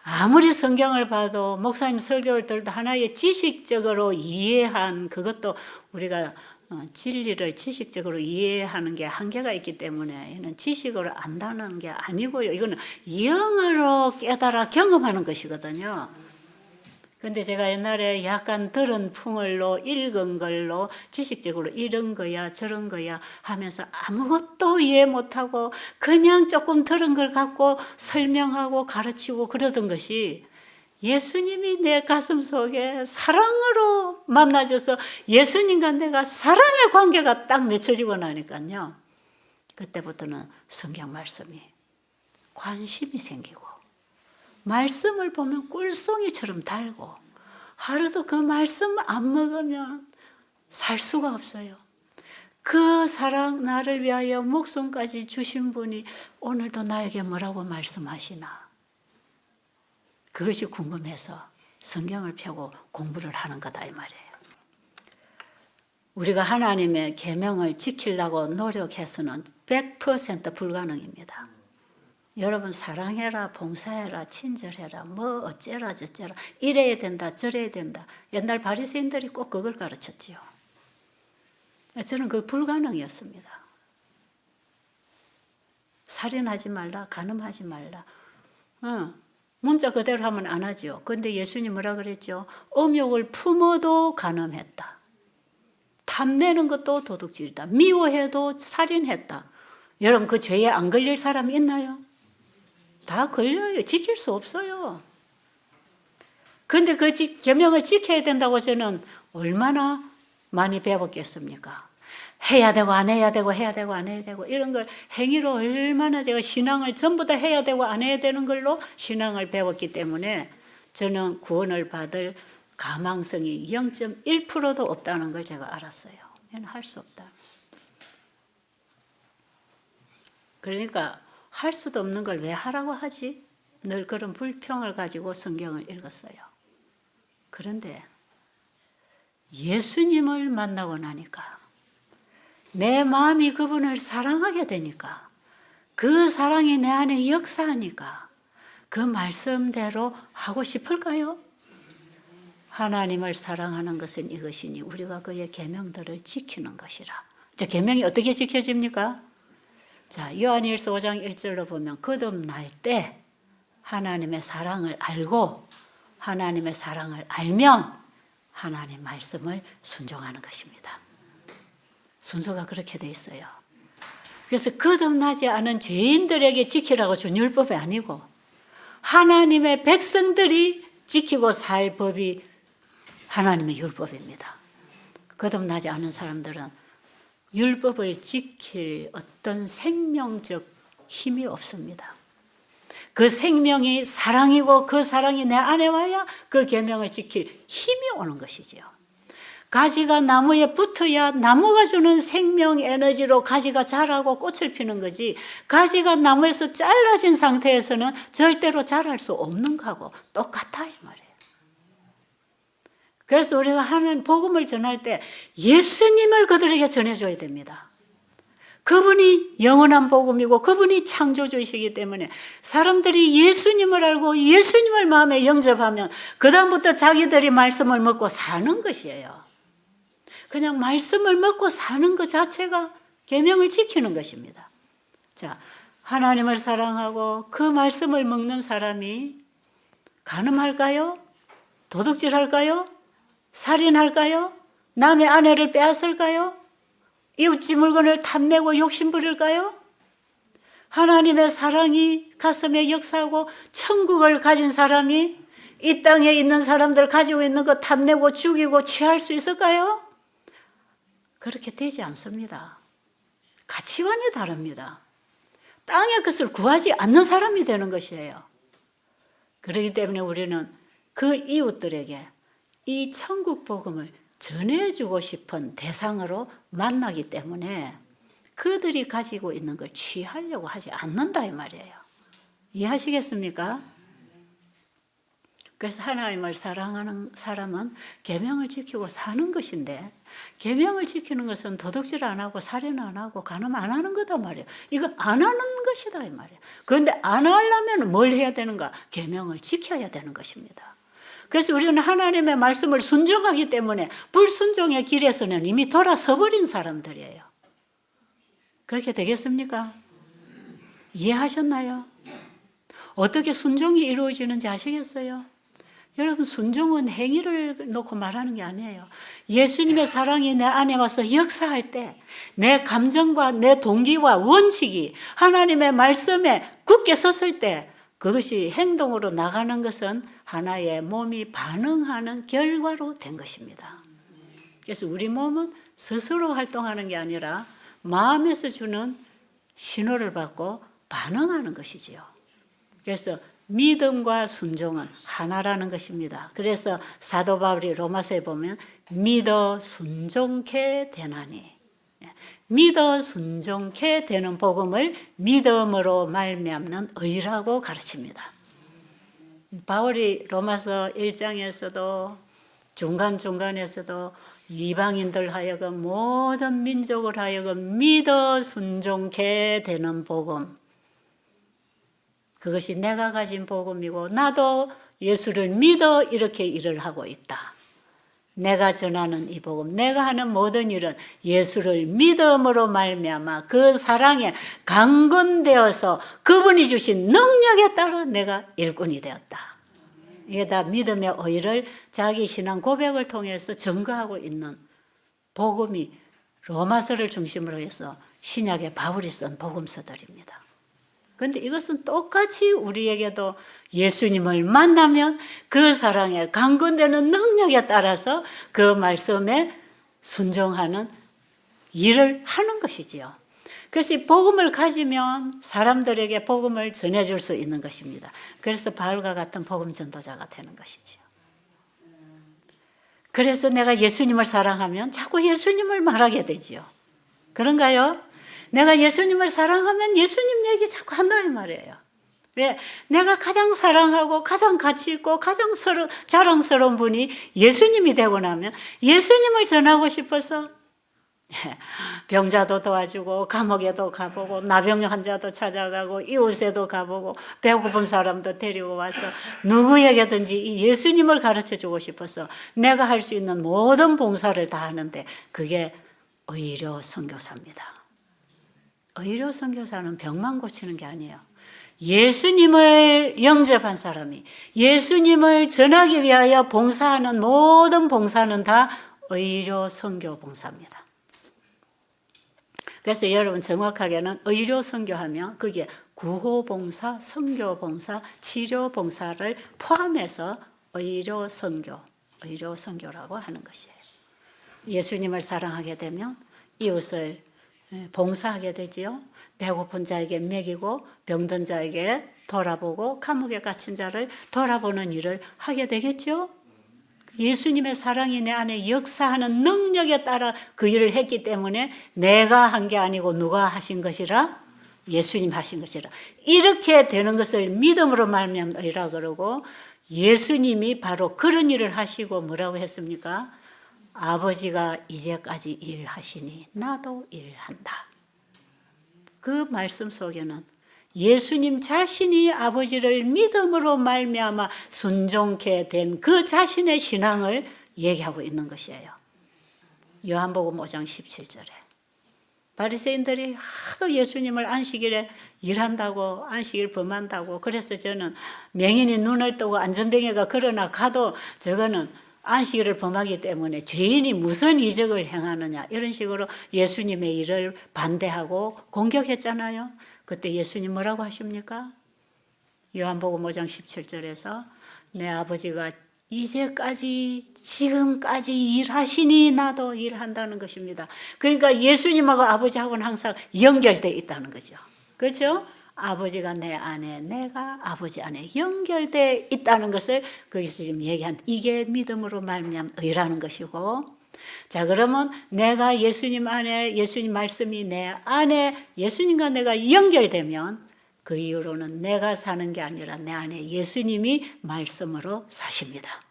아무리 성경을 봐도 목사님 설교를 들어도 하나의 지식적으로 이해한 그것도 우리가 진리를 지식적으로 이해하는 게 한계가 있기 때문에 이는 지식으로 안다는 게 아니고요. 이거는 영으로 깨달아 경험하는 것이거든요. 근데 제가 옛날에 약간 들은 풍을로 읽은 걸로 지식적으로 이런 거야 저런 거야 하면서 아무것도 이해 못하고 그냥 조금 들은 걸 갖고 설명하고 가르치고 그러던 것이 예수님이 내 가슴 속에 사랑으로 만나줘서 예수님과 내가 사랑의 관계가 딱 맺혀지고 나니까요. 그때부터는 성경 말씀이 관심이 생기고 말씀을 보면 꿀송이처럼 달고 하루도 그 말씀 안 먹으면 살 수가 없어요. 그 사랑 나를 위하여 목숨까지 주신 분이 오늘도 나에게 뭐라고 말씀하시나 그것이 궁금해서 성경을 펴고 공부를 하는 거다 이 말이에요. 우리가 하나님의 계명을 지키려고 노력해서는 100% 불가능입니다. 여러분 사랑해라 봉사해라 친절해라 뭐 어째라 저째라 이래야 된다 저래야 된다. 옛날 바리새인들이 꼭 그걸 가르쳤지요. 저는 그 불가능이었습니다. 살인하지 말라 간음하지 말라 문자 그대로 하면 안 하죠. 그런데 예수님 뭐라 그랬죠? 음욕을 품어도 간음했다. 탐내는 것도 도둑질이다. 미워해도 살인했다. 여러분 그 죄에 안 걸릴 사람이 있나요? 다 걸려요. 지킬 수 없어요. 그런데 그 계명을 지켜야 된다고 저는 얼마나 많이 배웠겠습니까? 해야 되고 안 해야 되고 해야 되고 안 해야 되고 이런 걸 행위로 얼마나 제가 신앙을 전부 다 해야 되고 안 해야 되는 걸로 신앙을 배웠기 때문에 저는 구원을 받을 가망성이 0.1%도 없다는 걸 제가 알았어요. 얘는 할 수 없다. 그러니까 할 수도 없는 걸 왜 하라고 하지? 늘 그런 불평을 가지고 성경을 읽었어요. 그런데 예수님을 만나고 나니까 내 마음이 그분을 사랑하게 되니까 그 사랑이 내 안에 역사하니까 그 말씀대로 하고 싶을까요? 하나님을 사랑하는 것은 이것이니 우리가 그의 계명들을 지키는 것이라. 자, 계명이 어떻게 지켜집니까? 자, 요한일서 5장 1절로 보면 거듭날 때 하나님의 사랑을 알고 하나님의 사랑을 알면 하나님 말씀을 순종하는 것입니다. 순서가 그렇게 돼 있어요. 그래서 거듭나지 않은 죄인들에게 지키라고 준 율법이 아니고 하나님의 백성들이 지키고 살 법이 하나님의 율법입니다. 거듭나지 않은 사람들은 율법을 지킬 어떤 생명적 힘이 없습니다. 그 생명이 사랑이고 그 사랑이 내 안에 와야 그 계명을 지킬 힘이 오는 것이죠. 가지가 나무에 붙어야 나무가 주는 생명 에너지로 가지가 자라고 꽃을 피는 거지, 가지가 나무에서 잘라진 상태에서는 절대로 자랄 수 없는 거하고 똑같아 이 말이에요. 그래서 우리가 하는 복음을 전할 때 예수님을 그들에게 전해줘야 됩니다. 그분이 영원한 복음이고 그분이 창조주이시기 때문에 사람들이 예수님을 알고 예수님을 마음에 영접하면 그 다음부터 자기들이 말씀을 먹고 사는 것이에요. 그냥 말씀을 먹고 사는 것 자체가 계명을 지키는 것입니다. 자, 하나님을 사랑하고 그 말씀을 먹는 사람이 간음할까요? 도둑질할까요? 살인할까요? 남의 아내를 빼앗을까요? 이웃집 물건을 탐내고 욕심 부릴까요? 하나님의 사랑이 가슴에 역사하고 천국을 가진 사람이 이 땅에 있는 사람들 가지고 있는 거 탐내고 죽이고 취할 수 있을까요? 그렇게 되지 않습니다. 가치관이 다릅니다. 땅의 것을 구하지 않는 사람이 되는 것이에요. 그렇기 때문에 우리는 그 이웃들에게 이 천국 복음을 전해주고 싶은 대상으로 만나기 때문에 그들이 가지고 있는 걸 취하려고 하지 않는다 이 말이에요. 이해하시겠습니까? 그래서 하나님을 사랑하는 사람은 계명을 지키고 사는 것인데, 계명을 지키는 것은 도둑질 안 하고 살인 안 하고 간음 안 하는 거다 말이에요. 이거 안 하는 것이다 이 말이에요. 그런데 안 하려면 뭘 해야 되는가? 계명을 지켜야 되는 것입니다. 그래서 우리는 하나님의 말씀을 순종하기 때문에 불순종의 길에서는 이미 돌아서 버린 사람들이에요. 그렇게 되겠습니까? 이해하셨나요? 어떻게 순종이 이루어지는지 아시겠어요? 여러분, 순종은 행위를 놓고 말하는 게 아니에요. 예수님의 사랑이 내 안에 와서 역사할 때 내 감정과 내 동기와 원칙이 하나님의 말씀에 굳게 섰을 때 그것이 행동으로 나가는 것은 하나의 몸이 반응하는 결과로 된 것입니다. 그래서 우리 몸은 스스로 활동하는 게 아니라 마음에서 주는 신호를 받고 반응하는 것이지요. 그래서 믿음과 순종은 하나라는 것입니다. 그래서 사도 바울이 로마서에 보면 믿어 순종케 되나니, 믿어 순종케 되는 복음을 믿음으로 말미암는 의라고 가르칩니다. 바울이 로마서 1장에서도 중간중간에서도 이방인들 하여금 모든 민족을 하여금 믿어 순종케 되는 복음, 그것이 내가 가진 복음이고 나도 예수를 믿어 이렇게 일을 하고 있다. 내가 전하는 이 복음, 내가 하는 모든 일은 예수를 믿음으로 말미암아 그 사랑에 강건되어서 그분이 주신 능력에 따라 내가 일꾼이 되었다. 이게 다 믿음의 의를 자기 신앙 고백을 통해서 증거하고 있는 복음이 로마서를 중심으로 해서 신약의 바울이 쓴 복음서들입니다. 그런데 이것은 똑같이 우리에게도 예수님을 만나면 그 사랑에 강건되는 능력에 따라서 그 말씀에 순종하는 일을 하는 것이지요. 그래서 이 복음을 가지면 사람들에게 복음을 전해줄 수 있는 것입니다. 그래서 바울과 같은 복음 전도자가 되는 것이지요. 그래서 내가 예수님을 사랑하면 자꾸 예수님을 말하게 되지요. 그런가요? 내가 예수님을 사랑하면 예수님 얘기 자꾸 한다 이 말이에요. 왜? 내가 가장 사랑하고 가장 가치 있고 가장 자랑스러운 분이 예수님이 되고 나면 예수님을 전하고 싶어서 병자도 도와주고 감옥에도 가보고 나병 환자도 찾아가고 이웃에도 가보고 배고픈 사람도 데리고 와서 누구에게든지 이 예수님을 가르쳐주고 싶어서 내가 할 수 있는 모든 봉사를 다 하는데 그게 의료 선교사입니다. 의료 선교사는 병만 고치는 게 아니에요. 예수님을 영접한 사람이 예수님을 전하기 위하여 봉사하는 모든 봉사는 다 의료 선교 봉사입니다. 그래서 여러분 정확하게는 의료 선교하면 그게 구호 봉사, 선교 봉사, 치료 봉사를 포함해서 의료 선교라고 하는 것이에요. 예수님을 사랑하게 되면 이웃을 봉사하게 되지요. 배고픈 자에게 먹이고 병든 자에게 돌아보고 감옥에 갇힌 자를 돌아보는 일을 하게 되겠죠. 예수님의 사랑이 내 안에 역사하는 능력에 따라 그 일을 했기 때문에 내가 한 게 아니고 누가 하신 것이라? 예수님 하신 것이라. 이렇게 되는 것을 믿음으로 말미암으라 그러고, 예수님이 바로 그런 일을 하시고 뭐라고 했습니까? 아버지가 이제까지 일하시니 나도 일한다. 그 말씀 속에는 예수님 자신이 아버지를 믿음으로 말미암아 순종케 된 그 자신의 신앙을 얘기하고 있는 것이에요. 요한복음 5장 17절에 바리새인들이 하도 예수님을 안식일에 일한다고, 안식일 범한다고, 그래서 저는 맹인이 눈을 뜨고 안전병이가 걸어나 가도 저거는 안식일을 범하기 때문에 죄인이 무슨 이적을 행하느냐, 이런 식으로 예수님의 일을 반대하고 공격했잖아요. 그때 예수님 뭐라고 하십니까? 요한복음 5장 17절에서 내 아버지가 이제까지 지금까지 일하시니 나도 일한다는 것입니다. 그러니까 예수님하고 아버지하고는 항상 연결되어 있다는 거죠. 그렇죠? 아버지가 내 안에, 내가 아버지 안에 연결되어 있다는 것을 거기서 지금 얘기한, 이게 믿음으로 말미암은 의라는 것이고, 자, 그러면 내가 예수님 안에, 예수님 말씀이 내 안에 예수님과 내가 연결되면 그 이후로는 내가 사는 게 아니라 내 안에 예수님이 말씀으로 사십니다.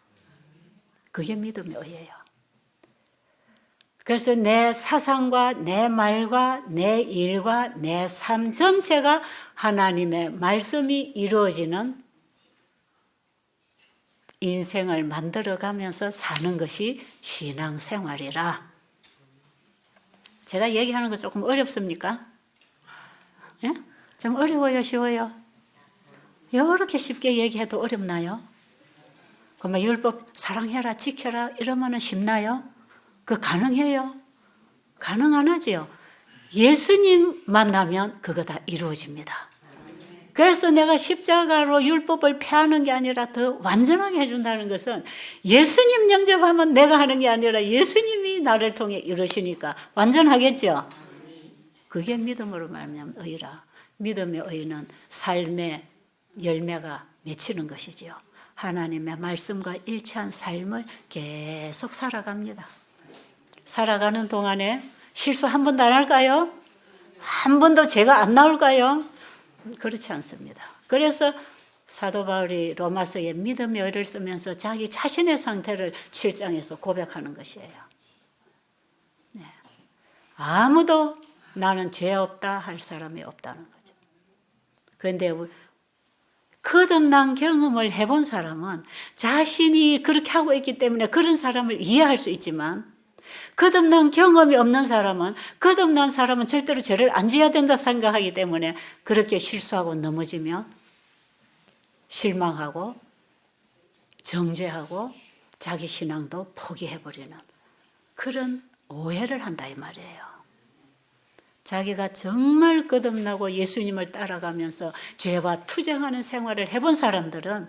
그게 믿음의 의예요. 그래서 내 사상과 내 말과 내 일과 내 삶 전체가 하나님의 말씀이 이루어지는 인생을 만들어가면서 사는 것이 신앙생활이라. 제가 얘기하는 거 조금 어렵습니까? 예? 좀 어려워요, 쉬워요? 이렇게 쉽게 얘기해도 어렵나요? 그러면 율법 사랑해라, 지켜라 이러면 쉽나요? 그 가능해요? 가능 안 하지요? 예수님 만나면 그거 다 이루어집니다. 그래서 내가 십자가로 율법을 폐하는 게 아니라 더 완전하게 해준다는 것은, 예수님 영접하면 내가 하는 게 아니라 예수님이 나를 통해 이루시니까 완전하겠죠? 그게 믿음으로 말미암은 의라. 믿음의 의는 삶의 열매가 맺히는 것이지요. 하나님의 말씀과 일치한 삶을 계속 살아갑니다. 살아가는 동안에 실수 한 번도 안 할까요? 한 번도 죄가 안 나올까요? 그렇지 않습니다. 그래서 사도 바울이 로마서에 믿음의 의를 쓰면서 자기 자신의 상태를 7장에서 고백하는 것이에요. 네. 아무도 나는 죄 없다 할 사람이 없다는 거죠. 그런데 거듭난 경험을 해본 사람은 자신이 그렇게 하고 있기 때문에 그런 사람을 이해할 수 있지만, 거듭난 경험이 없는 사람은, 거듭난 사람은 절대로 죄를 안 지어야 된다 생각하기 때문에 그렇게 실수하고 넘어지면 실망하고 정죄하고 자기 신앙도 포기해버리는 그런 오해를 한다 이 말이에요. 자기가 정말 거듭나고 예수님을 따라가면서 죄와 투쟁하는 생활을 해본 사람들은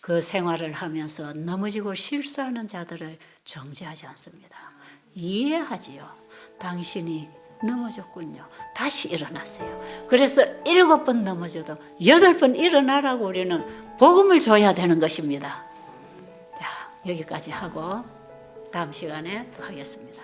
그 생활을 하면서 넘어지고 실수하는 자들을 정죄하지 않습니다. 이해하지요. 당신이 넘어졌군요. 다시 일어나세요. 그래서 7번 넘어져도 8번 일어나라고 우리는 복음을 줘야 되는 것입니다. 자, 여기까지 하고 다음 시간에 또 하겠습니다.